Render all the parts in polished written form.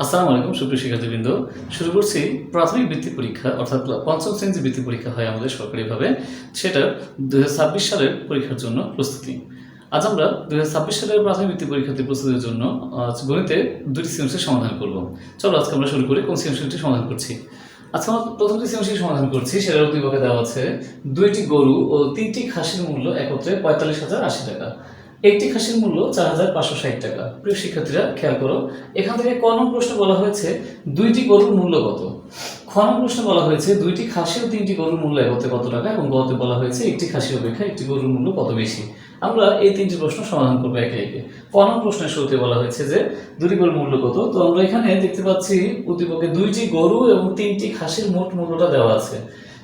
আসসালামু আলাইকুম সুপ্রিয় শিক্ষার্থীবৃন্দ। শুরু করছি প্রাথমিক বৃত্তি পরীক্ষা অর্থাৎ পঞ্চম শ্রেণীর যে বৃত্তি পরীক্ষা হয় আমাদের সরকারিভাবে, সেটা 2026 সালের পরীক্ষার জন্য প্রস্তুতি। আজ আমরা 2026 সালের প্রাথমিক বৃত্তি পরীক্ষার্থী প্রস্তুতির জন্য গণিতে দুটি সৃজনশীল সমাধান করব। চলো আজকে আমরা শুরু করি কোন সৃজনশীলটি সমাধান করছি। আজকে আমরা প্রথম যে সৃজনশীল সমাধান করছি সেটার উদ্দীপকে দেওয়া আছে 2টি গরু ও 3টি খাসির মূল্য একত্রে 45,080 টাকা। একটি খাসির মূল্য 4,560 টাকা। প্রিয় শিক্ষার্থীরা খেয়াল করো, এখান থেকে ক নং প্রশ্ন বলা হয়েছে 2টি গরুর মূল্য কত। খ নং প্রশ্ন বলা হয়েছে 2টি খাসি ও 3টি গরুর মূল্য একত্রে কত টাকা, এবং গ তে বলা হয়েছে একটি খাসি অপেক্ষা একটি গরুর মূল্য কত বেশি। আমরা এই তিনটি প্রশ্ন সমাধান করবো একে একে। ক নং প্রশ্নের শুরুতে বলা হয়েছে যে 2টি গরুর মূল্য কত। তো আমরা এখানে দেখতে পাচ্ছি উদ্দীপকে 2টি গরু এবং 3টি খাসির মোট মূল্যটা দেওয়া আছে।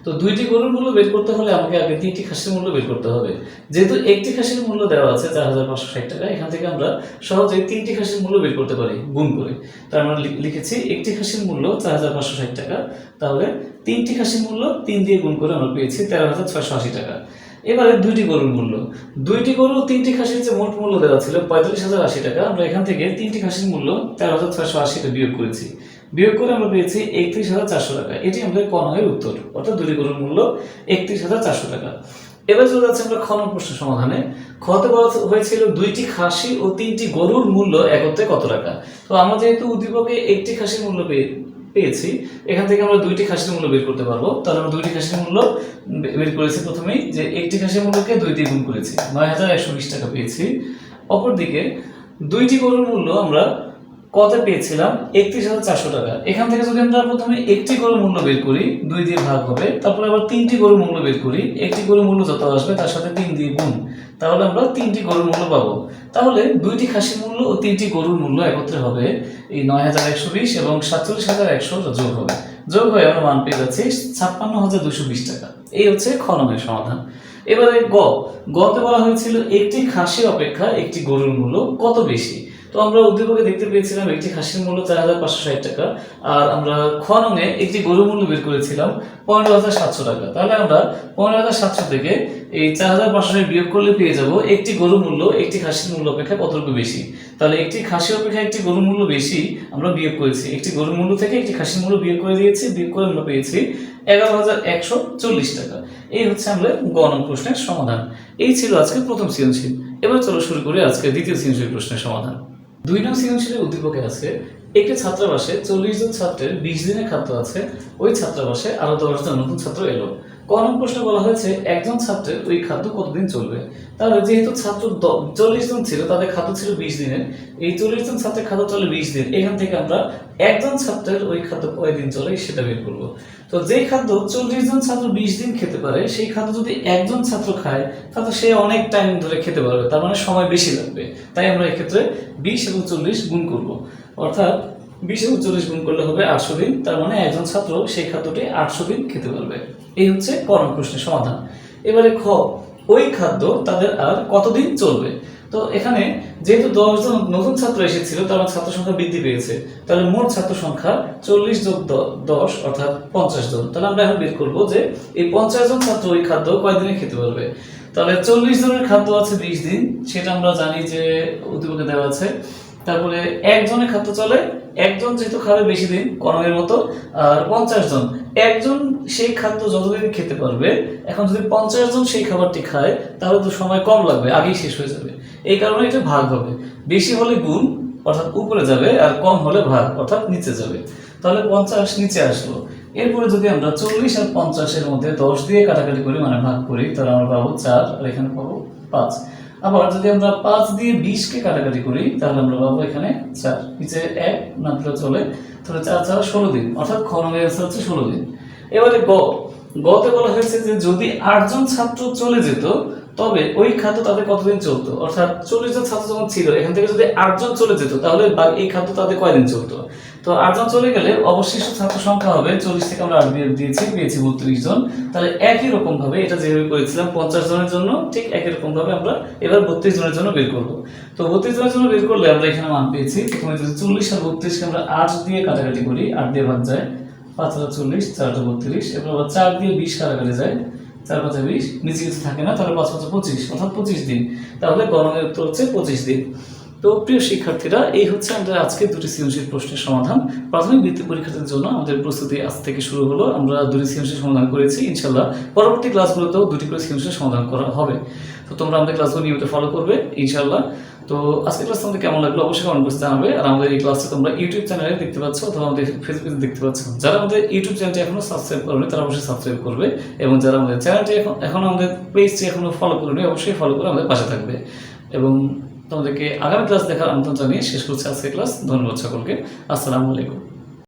তো 2টি গরুর মূল্য বের করতে হলে আমাকে আগে 3টি খাসির মূল্য বের করতে হবে। যেহেতু একটি খাসির মূল্য দেওয়া আছে 4,560 টাকা, এখান থেকে আমরা সহজেই 3টি খাসির মূল্য বের করতে পারি গুণ করে। তার আমরা লিখেছি একটি খাসির মূল্য 4,560 টাকা, তাহলে 3টি খাসির মূল্য 3 দিয়ে গুণ করে আমরা পেয়েছি 13,680 টাকা। এবারে 2টি গরুর মূল্য, 2টি গরু 3টি খাসির যে মোট মূল্য দেওয়া ছিল 45,080 টাকা, আমরা এখান থেকে 3টি খাসির মূল্য 13,680 টাকা বিয়োগ করেছি। বিয়োগ করে আমরা পেয়েছি 31,400 টাকা। এটি আমাদের ক নং এর উত্তর, অর্থাৎ 2টি গরুর মূল্য 31,400 টাকা। এবার চলে যাচ্ছে আমরা খ নং প্রশ্ন সমাধানে। খতে বলা হয়েছিল 2টি খাসি ও 3টি গরুর মূল্য একত্রে কত টাকা। তো আমরা যেহেতু উদ্দীপকে একটি খাসির মূল্য পেয়েছি, এখান থেকে আমরা 2টি খাসির মূল্য বের করতে পারবো। তাহলে আমরা 2টি খাসির মূল্য বের করেছি প্রথমেই, যে একটি খাসির মূল্যকে 2 দিয়ে গুণ করেছি, 9,120 টাকা পেয়েছি। অপরদিকে 2টি গরুর মূল্য আমরা কত পেয়েছিলাম 31,400 টাকা। এখান থেকে যদি আমরা প্রথমে একটি গরুর মূল্য বের করি 2 দিয়ে ভাগ হবে, তারপরে আবার 3টি গরুর মূল্য বের করি, একটি গরুর মূল্য যত আসবে তার সাথে 3 দিয়ে গুণ, তাহলে আমরা 3টি গরুর মূল্য পাবো। তাহলে 2টি খাসির মূল্য ও 3টি গরুর মূল্য একত্রে হবে এই 9,120 এবং 47,100 যোগ হবে। যোগ হয়ে আমরা মান পেয়ে যাচ্ছি 56,220 টাকা। এই হচ্ছে খ নং এর সমাধান। এবারে গতে বলা হয়েছিল একটি খাসি অপেক্ষা একটি গরুর মূল্য কত বেশি। তো আমরা উদ্দীপকে দেখতে পেয়েছিলাম একটি খাসির মূল্য 4,560 টাকা, আর আমরা খ নংয়ে একটি গরুর মূল্য বের করেছিলাম 15,700 টাকা। তাহলে আমরা 15,700 থেকে এই 4,500 বিয়োগ করলে পেয়ে যাব একটি গরুর মূল্য একটি খাসির মূল্য অপেক্ষা কতটুকু বেশি। তাহলে একটি খাসি অপেক্ষা একটি গরুর মূল্য বেশি আমরা বিয়োগ করেছি, একটি গরুর মূল্য থেকে একটি খাসির মূল্য বিয়োগ করে দিয়েছি, বিয়োগ করে আমরা পেয়েছি 11,140 টাকা। এই হচ্ছে আমরা গ নং প্রশ্নের সমাধান। এই ছিল আজকে প্রথম সৃজনশীল। এবার চলো শুরু করি আজকে দ্বিতীয় সৃজনশীল প্রশ্নের সমাধান। 2 নং সৃজনশীলের উদ্দীপকে আছে একটি ছাত্রাবাসে 40 জন ছাত্রের 20 দিনের খাদ্য আছে, ওই ছাত্রাবাসে আরো 10 জন নতুন ছাত্র এলো। ক নং প্রশ্নে বলা হয়েছে একজন ছাত্রের ওই খাদ্য কতদিন চলবে। তাহলে যেহেতু ছাত্র 40 জন ছিল, তাদের খাদ্য ছিল 20 দিনের, এই 40 জন ছাত্রের খাদ্য চলে 20 দিন, এখান থেকে আমরা একজন ছাত্রের ওই খাদ্য কয়দিন চলে সেটা বের করব। তো যেই খাদ্য 40 জন ছাত্র 20 দিন খেতে পারে, সেই খাদ্য যদি একজন ছাত্র খায় তাহলে সে অনেক টাইম ধরে খেতে পারবে, তার মানে সময় বেশি লাগবে। তাই আমরা এক্ষেত্রে 20 এবং 40 গুণ করব, অর্থাৎ 20 এবং 40 গুণ করলে হবে 800 দিন। তার মানে একজন ছাত্র সেই খাদ্যটি 800 দিন খেতে পারবে। এই হচ্ছে ক নং প্রশ্নের সমাধান। এবারে খ, ওই খাদ্য তাদের আর কতদিন চলবে। তো এখানে যেহেতু 10 জন নতুন ছাত্র এসেছিল, তার মানে ছাত্র সংখ্যা বৃদ্ধি পেয়েছে, তাহলে মোট ছাত্র সংখ্যা 40 যোগ 10 অর্থাৎ 50 জন। তাহলে আমরা এখন বের করবো যে এই 50 জন ছাত্র ওই খাদ্য কয়দিনে খেতে পারবে। তাহলে 40 জনের খাদ্য আছে 20 দিন, সেটা আমরা জানি যে উদ্দীপকে দেওয়া আছে। তারপরে একজনের খাদ্য চলে, একজন যেহেতু খাবে বেশি দিন কর্মের মতো, আর 50 জন, একজন সেই খাদ্য যতদিন খেতে পারবে। এখন যদি 50 জন সেই খাবারটি খায় তাহলে তো সময় কম লাগবে, আগেই শেষ হয়ে যাবে। এই কারণে এটা ভাগ হবে, বেশি হলে গুণ অর্থাৎ উপরে যাবে, আর কম হলে ভাগ অর্থাৎ নিচে যাবে। তাহলে 50 নিচে আসলো। এরপরে যদি আমরা 40 আর 50 এর মধ্যে 10 দিয়ে কাটাকাটি করি, মানে ভাগ করি, তাহলে আমরা পাবো 4 আর এখানে পাবো 5। আবার যদি আমরা 5 দিয়ে 20 কে কাটাকাটি করি তাহলে আমরা পাবো এখানে 4, নিচে 1 না দিলে চলে, তাহলে 4 4 16 দিন, অর্থাৎ খ নং এর आंसर হচ্ছে 16 দিন। এবারে গতে বলা হয়েছে যে যদি 8 জন ছাত্র চলে যেত তবে ওই খাদ্য তাদের কতদিন চলতো। অর্থাৎ 40 জন ছাত্র যখন ছিল, এখান থেকে যদি 8 জন চলে যেত তাহলে এই খাদ্য তাদের কয়দিন চলতো। তো 8 জন চলে গেলে অবশিষ্ট ছাত্র সংখ্যা হবে 40 থেকে আমরা 8 বিয়োগ দিয়েছি, পেয়েছি 32 জন। তাহলে একই রকম ভাবে এটা যেভাবে করেছিলাম 50 জনের জন্য, ঠিক একই রকম ভাবে আমরা এবার 32 জনের জন্য বের করব। তো 32 জনের জন্য বের করলে আমরা এখানে মান পেয়েছি, প্রথমে যদি 40 আর 32 কে আমরা 8 দিয়ে কাটাকাটি করি, 8 দিয়ে ভাগ যায়, 5 আর 40, 4 আর 32, এরপর আবার 4 দিয়ে 20 কাটাকাটি যায়, 4 5 20, নিচে কিছু থাকে না, তাহলে 5 5 25, অর্থাৎ 25 দিন। তাহলে গণনের উত্তর হচ্ছে 25 দিন। তো প্রিয় শিক্ষার্থীরা, এই হচ্ছে আমাদের আজকে দুটি সৃজনশীল প্রশ্নের সমাধান। প্রাথমিক বৃত্তি পরীক্ষার্থীদের জন্য আমাদের প্রস্তুতি আজ থেকে শুরু হলো। আমরা দুটি সৃজনশীল সমাধান করেছি। ইনশাল্লাহ পরবর্তী ক্লাসগুলোতেও দুটি করে সৃজনশীল সমাধান করা হবে। তো তোমরা আমাদের ক্লাসগুলো নিয়মিত ফলো করবে ইনশাল্লাহ। তো আজকের ক্লাস তোমাদের কেমন লাগলো অবশ্যই কমেন্ট করে জানাবে। আর আমাদের এই ক্লাসটি তোমরা ইউটিউব চ্যানেলে দেখতে পাচ্ছ অথবা আমাদের ফেসবুকে দেখতে পাচ্ছ। যারা আমাদের ইউটিউব চ্যানেলটি এখনো সাবস্ক্রাইব করবে তারা অবশ্যই সাবস্ক্রাইব করবে, এবং যারা আমাদের চ্যানেলটি এখন আমাদের পেজটি এখনো ফলো করবে অবশ্যই ফলো করে আমাদের পাশে থাকবে। এবং তোমাদেরকে আগামী ক্লাস দেখার আমন্ত্রণ জানিয়ে শেষ করছি আজকের ক্লাস। ধন্যবাদ সকলকে। আসসালামু আলাইকুম।